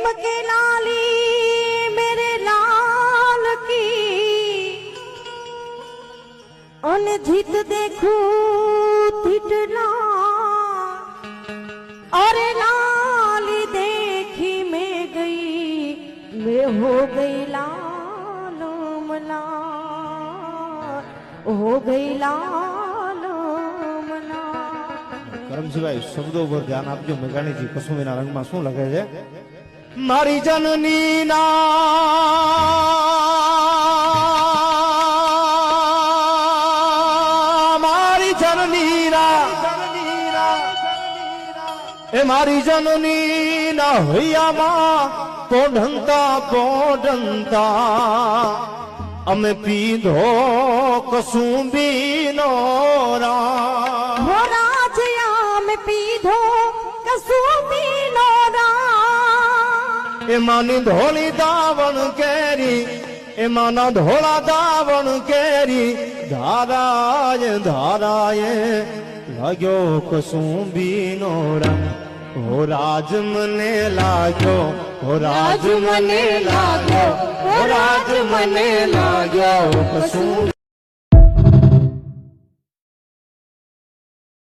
चमके लाली मेरे लाल की अन जीत देखूं तिटला अरे लाली देखी मैं हो गई लाल मला हो गई लाल मला। કરમજીભાઈ શબ્દો પર ધ્યાન આપજો મેઘાણીજી કસુંબીના રંગમાં શું લખે છે મારી જનની ના મારી જનની ના એ મારી જનની ના હૈયામાં પોઢંતા અમે પીધો કસુંબીનો રામ હો રાજયા મેં પીધો કસુંબીનો રામ એ માની ધોળી દાવણ કેરી એ માના ધોળા દાવણ કેરી ધારાએ લાગ્યો કસુંબીનો રંગ હો રાજ મને લાગ્યો હો રાજ મને લાગ્યો હો રાજ મને લાગ્યો કસું